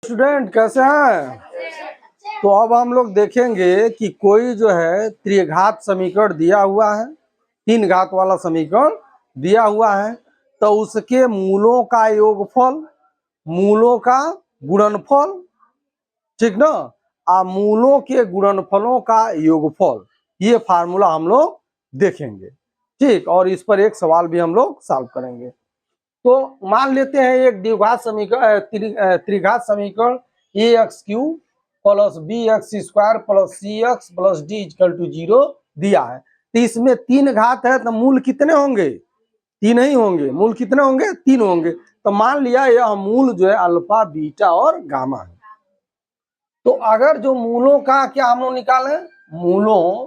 Student कैसे हैं? तो अब हम लोग देखेंगे कि कोई जो है त्रिघात समीकरण दिया हुआ है, तीन घात वाला समीकरण दिया हुआ है, तो उसके मूलों का योगफल, मूलों का गुणनफल, ठीक ना, मूलों के गुणनफलों का योगफल, ये फार्मूला हम लोग देखेंगे, ठीक। और इस पर एक सवाल भी हम लोग सॉल्व करेंगे। तो मान लेते हैं एक द्विघात समीकरण, त्रिघात समीकरण a x cube plus b x square plus c x plus d equal to 0 दिया है। तो इसमें तीन घात है, तो मूल कितने होंगे? तीन ही होंगे। मूल कितने होंगे? तीन होंगे। तो मान लिया यह मूल जो है अल्फा बीटा और गामा है। तो अगर जो मूलों का क्या हम लोग निकालें, मूलों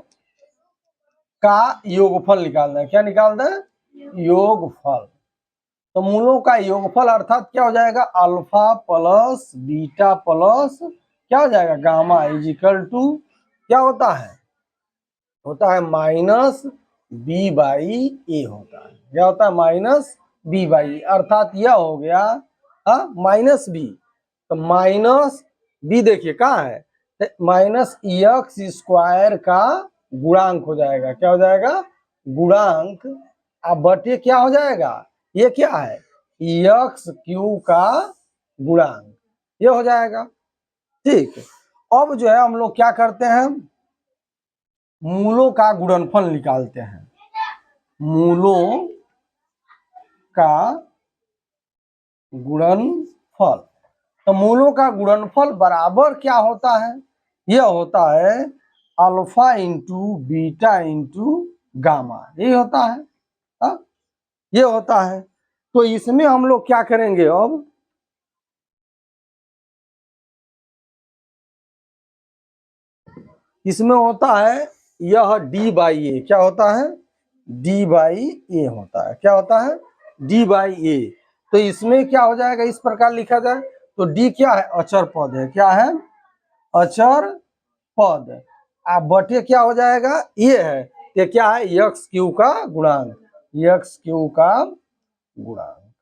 का योगफल निकालना है। क्या निकालना है? योगफल। तो मूलों का योगफल अर्थात क्या हो जाएगा? अल्फा प्लस बीटा प्लस क्या हो जाएगा? गामा इज इक्वल टू क्या होता है? होता है माइनस बी बाई ए होता है। क्या होता है? माइनस बी बाई, अर्थात यह हो गया माइनस बी। तो माइनस बी देखिए कहाँ है? माइनस एक्स स्क्वायर का गुणांक हो जाएगा। क्या हो जाएगा? गुणांक। अब बटे क्या हो जाएगा? ये क्या है? एक्स क्यू का गुणांक, ये हो जाएगा, ठीक। अब जो है हम लोग क्या करते हैं, मूलों का गुणनफल निकालते हैं। मूलों का गुणनफल, तो मूलों का गुणनफल बराबर क्या होता है? यह होता है alpha into beta into gamma, ये होता है, ये होता है। तो इसमें हम लोग क्या करेंगे, अब इसमें होता है यह डी बाई ए। क्या होता है? डी बाई ए होता है। क्या होता है? डी बाई ए। तो इसमें क्या हो जाएगा? इस प्रकार लिखा जाए तो डी क्या है? अचर पद है। क्या है? अचर पद। आप बटे क्या हो जाएगा? ये है, ये क्या है? एक्स क्यू का गुणांक, एक्स क्यू का गुणांक।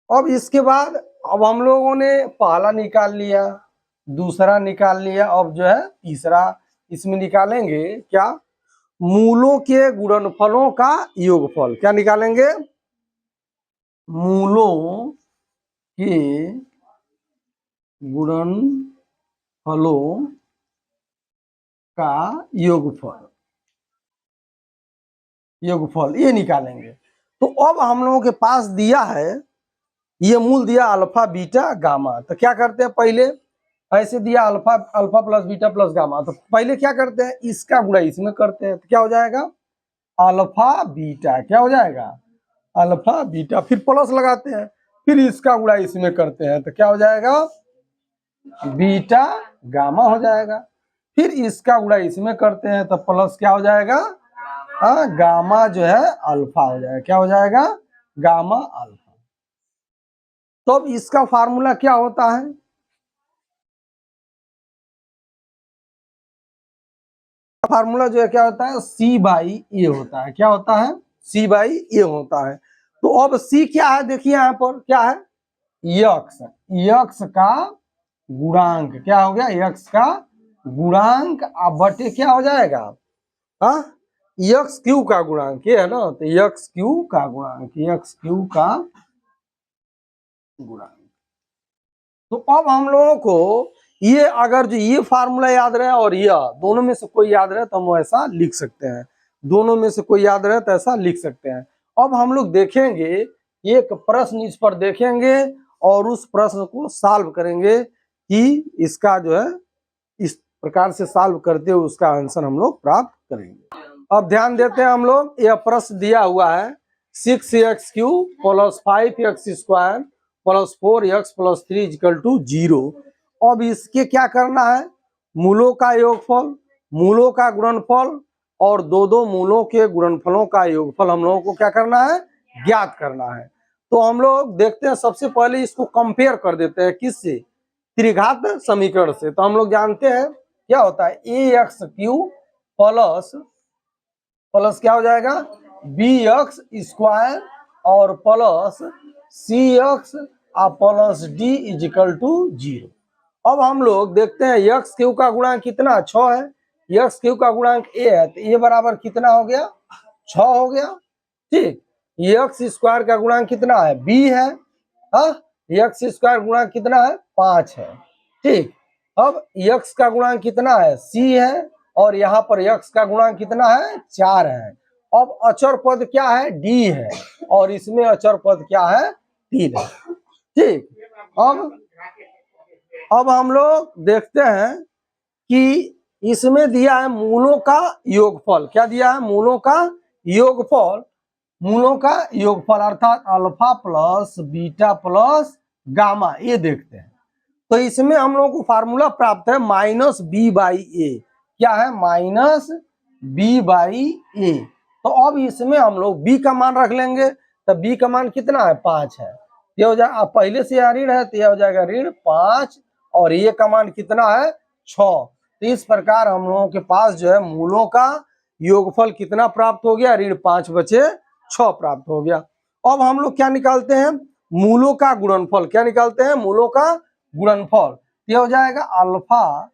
अब इसके बाद अब हम लोगों ने पहला निकाल लिया, दूसरा निकाल लिया, अब जो है तीसरा इसमें निकालेंगे क्या? मूलों के गुणनफलों का योगफल। क्या निकालेंगे? मूलों के गुणनफलों का योगफल, योगफल ये निकालेंगे। तो अब हम लोगों के पास दिया है, ये मूल दिया अल्फा बीटा गामा। तो क्या करते हैं, पहले ऐसे दिया alpha, alpha plus beta plus gamma, तो पहले क्या करते हैं? इसका गुणा इसमें करते हैं। तो क्या हो जाएगा? Alpha beta. क्या हो जाएगा? Alpha beta. फिर प्लस लगाते हैं, फिर इसका गुणा इसमें करते हैं, तो क्या हो जाएगा? बीटा गामा हो जाएगा। फिर इसका गुणा इसमें करते हैं, तो प्लस क्या हो जाएगा? गामा जो है अल्फा हो जाएगा। क्या हो जाएगा? Gamma alpha. तो अब इसका फार्मूला क्या होता है? फार्मूला जो है क्या होता है? सी बाई ए होता है। क्या होता है? सी बाई ए होता है। तो अब सी क्या है? देखिए यहाँ पर क्या है? यक्स, यक्स का गुणांक। क्या हो गया? यक्स का गुणांक। अब बटे क्या हो जाएगा? यक्स क्यू का गुणांक, ये है ना, तो यक्स क्यू का गुणांक, यक्स क्यू का गुणांक। तो अब हम लोगों को ये अगर जो ये फार्मूला याद रहे और यह दोनों में से कोई याद रहे तो हम ऐसा लिख सकते हैं। दोनों में से कोई याद रहे तो ऐसा लिख सकते हैं। अब हम लोग देखेंगे एक प्रश्न, इस पर देखेंगे और उस प्रश्न को सॉल्व करेंगे कि इसका जो है इस प्रकार से सॉल्व करते हुए उसका आंसर हम लोग प्राप्त करेंगे। अब ध्यान देते हैं हम लोग, यह प्रश्न दिया हुआ है 6x³ plus 5x square plus 4x प्लस 3 इक्वल टू 0। अब इसके क्या करना है? मूलों का योगफल, मूलों का गुणनफल और दो दो मूलों के गुणनफलों का योगफल हम लोगों को क्या करना है? ज्ञात करना है। तो हम लोग देखते हैं, सबसे पहले इसको कंपेयर कर देते हैं किससे? त्रिघात समीकरण से। तो हम लोग जानते हैं क्या होता है? ax³ प्लस प्लस क्या हो जाएगा? bx स्क्वायर और plus cx plus d equal to 0। अब हम लोग देखते हैं यक्स क्यू का गुणांक कितना 6 है, यक्स क्यू का गुणांक ए है, तो ए बराबर कितना हो गया 6 हो गया। ठीक, यक्स स्क्वायर का गुणांक कितना है बी है, हाँ यक्स स्क्वायर गुणांक कितना है 5 है। ठीक, अब यक्स का गुणांक कितना है सी है, और यहाँ पर यक्स का गुणांक कितना है 4 है। अब अचर पद क्या है डी है, और इसमें अचर पद क्या है 3 है। ठीक, अब हम लोग देखते हैं कि इसमें दिया है मूलों का योगफल। क्या दिया है मूलों का योगफल, मूलों का योगफल अर्थात alpha plus beta plus gamma, ये देखते हैं। तो इसमें हम लोगों को फार्मूला प्राप्त है माइनस बी बाई ए। क्या है माइनस बी बाई ए। तो अब इसमें हम लोग बी का मान रख लेंगे, तो बी का मान कितना है 5 है, ये हो जाएगा पहले से यहाँ ऋण है तो यह हो जाएगा ऋण 5, और ये का मान कितना है 6। तो इस प्रकार हम लोगों के पास जो है मूलों का योगफल कितना प्राप्त हो गया ऋण 5 बचे 6 प्राप्त हो गया। अब हम लोग क्या निकालते हैं मूलों का गुणनफल, क्या निकालते हैं मूलों का गुणनफल। ये हो जाएगा alpha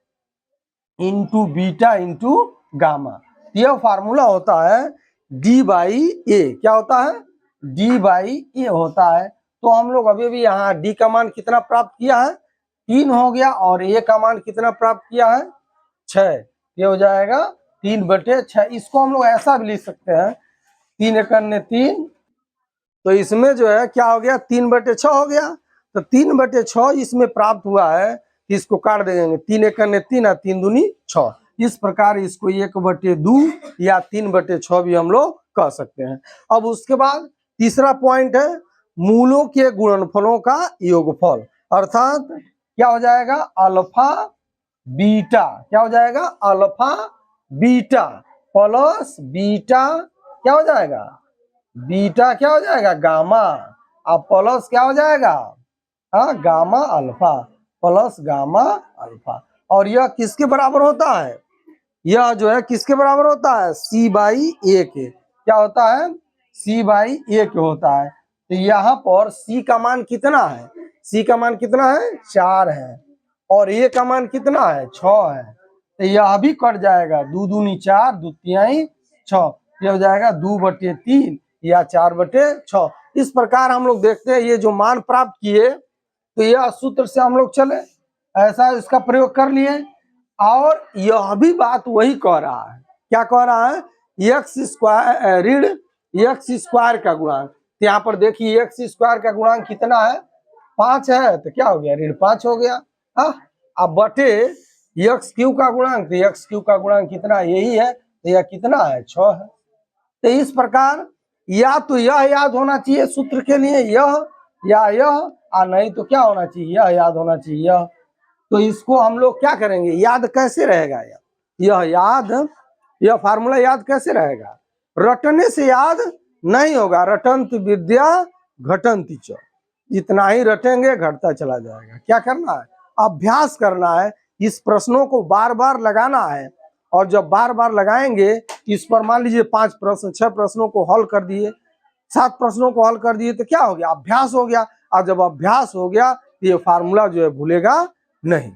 into beta into gamma. यह फार्मूला होता है डी बाई ए। क्या होता है डी बाई ए होता है। तो हम लोग अभी भी यहाँ डी का मान कितना प्राप्त किया है 3 हो गया, और ए का मान कितना प्राप्त किया है 6। ये हो जाएगा 3/6। इसको हम लोग ऐसा भी लिख सकते हैं 3 एकन्ने 3, तो इसमें जो है क्या हो गया 3/6 हो गया। तो 3/6 इसमें प्राप्त हुआ है, इसको काट देंगे 3 एकन्ने 3 और 3 दूनी 6। इस प्रकार इसको 1/2 या 3/6 भी हम लोग कह सकते हैं। अब उसके बाद तीसरा पॉइंट है मूलों के गुणनफलों का योगफल, अर्थात क्या हो जाएगा अल्फा बीटा। क्या हो जाएगा अल्फा बीटा प्लस बीटा क्या हो जाएगा बीटा क्या हो जाएगा गामा, अब प्लस क्या हो जाएगा हाँ gamma alpha plus gamma alpha. और यह किसके बराबर होता है, यह जो है किसके बराबर होता है सी बाई ए के। क्या होता है सी बाई ए के होता है। तो यहाँ पर सी का मान कितना है, सी का मान कितना है 4 है, और ए का मान कितना है 6 है। तो यह भी कट जाएगा 2 दूनी 4 2 तिहाई 6, ये हो जाएगा 2/3 या 4/6। इस प्रकार हम लोग देखते हैं ये जो मान प्राप्त किए, तो यह सूत्र से हम लोग चले, ऐसा इसका प्रयोग कर लिए। और यह भी बात वही कह रहा है, क्या कह रहा है एक्स स्क्वायर ऋण एक्स स्क्वायर का गुणांक। तो यहाँ पर देखिए एक्स स्क्वायर का गुणांक कितना है 5 है, तो क्या हो गया ऋण 5 हो गया। हाँ, अब बटे एक्स क्यू का गुणांक, तो एक्स क्यू का गुणांक कितना यही है, तो यह कितना है 6 है। तो इस प्रकार या तो यह याद होना चाहिए सूत्र के लिए यह, या यह, और नहीं तो क्या होना चाहिए यह याद होना चाहिए यह। तो इसको हम लोग क्या करेंगे याद कैसे रहेगा यह याद, यह फार्मूला याद कैसे रहेगा, रटने से याद नहीं होगा। रटंत विद्या घटंती च, जितना ही रटेंगे घटता चला जाएगा। क्या करना है अभ्यास करना है, इस प्रश्नों को बार बार लगाना है, और जब बार बार लगाएंगे इस पर मान लीजिए 5 प्रश्न 6 प्रश्नों को हल कर दिए 7 प्रश्नों को हल कर दिए, तो क्या हो गया अभ्यास हो गया। और जब अभ्यास हो गया तो ये फार्मूला जो है भूलेगा नहीं।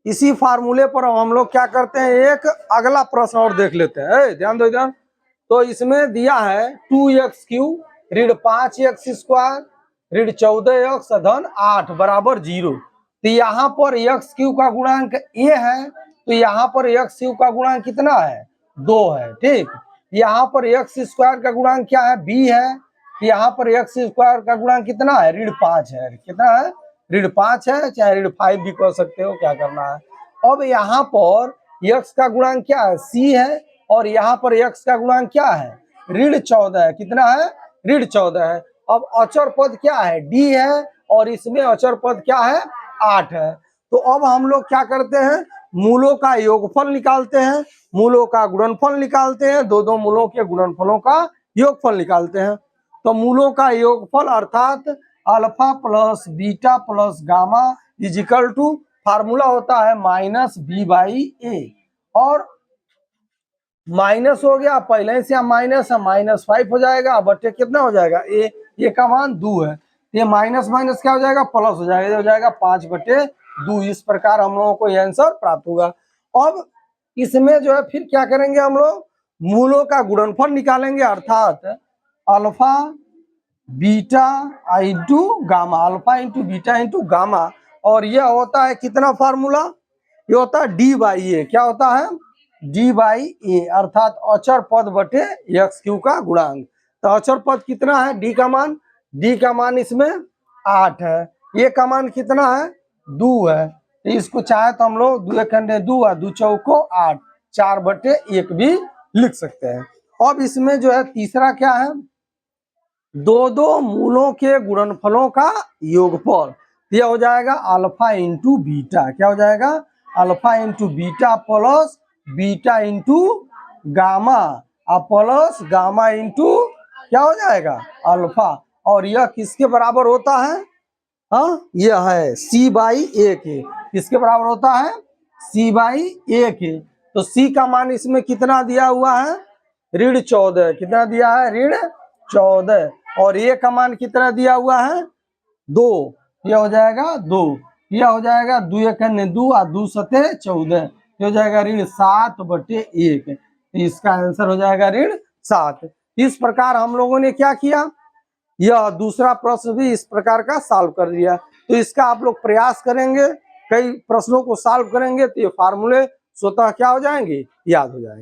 इसी फार्मूले पर हम लोग क्या करते हैं एक अगला प्रश्न और देख लेते हैं, ध्यान दो इधर। तो इसमें दिया है 2x³ ऋण 5x स्क्वायर ऋण 14x धन 8 बराबर 0। तो यहाँ पर x³ का गुणांक a है, तो यहाँ पर x³ का गुणांक कितना है 2 है। ठीक, यहाँ पर x स्क्वायर का गुणांक क्या है b है, यहाँ पर x स्क्वायर का गुणांक कितना है ऋण 5 है। कितना है ऋण 5 है, चाहे ऋण 5 भी कर सकते हो, क्या करना है। अब यहाँ पर x का गुणांक क्या है c है, और यहाँ पर x का गुणांक क्या है ऋण 14 है। कितना है ऋण 14 है। अब अचर पद क्या है d है, और इसमें अचर पद क्या है 8 है। तो अब हम लोग क्या करते हैं मूलों का योगफल निकालते हैं, मूलों का गुणनफल निकालते हैं, दो मूलों के गुणनफलों का योगफल निकालते हैं। तो मूलों का योगफल अर्थात alpha plus beta plus gamma equal to formula होता है माइनस बी बाई ए, और माइनस हो गया पहले से माइनस है -5 हो जाएगा, बटे कितना हो जाएगा ए का मान 2 है। ये माइनस माइनस क्या हो जाएगा, प्लस हो जाएगा, ये हो जाएगा 5/2। इस प्रकार हम लोगों को ये आंसर प्राप्त होगा। अब इसमें जो है फिर क्या करेंगे, हम लोग मूलों का गुणनफल निकालेंगे, अर्थात alpha beta into gamma, alpha into beta into gamma. और यह होता है कितना फार्मूला, ये होता है D/A। क्या होता है, D/A, अर्थात अचर पद बटे x³ का गुणांक। तो अचर पद कितना है, D का मान इसमें 8 है, A का मान कितना है 2 है। तो इसको चाहे तो हम लोग 2 खंडे 2 और 2 चौको 8, 4/1 भी लिख सकते हैं। अब इसमें जो है तीसरा क्या है, दो मूलों के गुणनफलों का योगफल। यह हो जाएगा अल्फा इंटू बीटा। क्या हो जाएगा, alpha into beta plus beta into gamma plus gamma into क्या हो जाएगा अल्फा। और यह किसके बराबर होता है, हाँ यह है C/A के। किसके बराबर होता है, C/A के। तो C का मान इसमें कितना दिया हुआ है, ऋण 14। कितना दिया है, ऋण 14। और A का मान कितना दिया हुआ है 2। यह हो जाएगा 2। यह हो जाएगा 2 खंडे 2 और 2 सते 14। यह हो जाएगा ऋण 7/1। इसका आंसर हो जाएगा ऋण 7। इस प्रकार हम लोगों ने क्या किया, यह दूसरा प्रश्न भी इस प्रकार का सॉल्व कर दिया। तो इसका आप लोग प्रयास करेंगे, कई प्रश्नों को सॉल्व करेंगे तो ये फार्मूले स्वतः क्या हो जाएंगे, याद हो जाएंगे।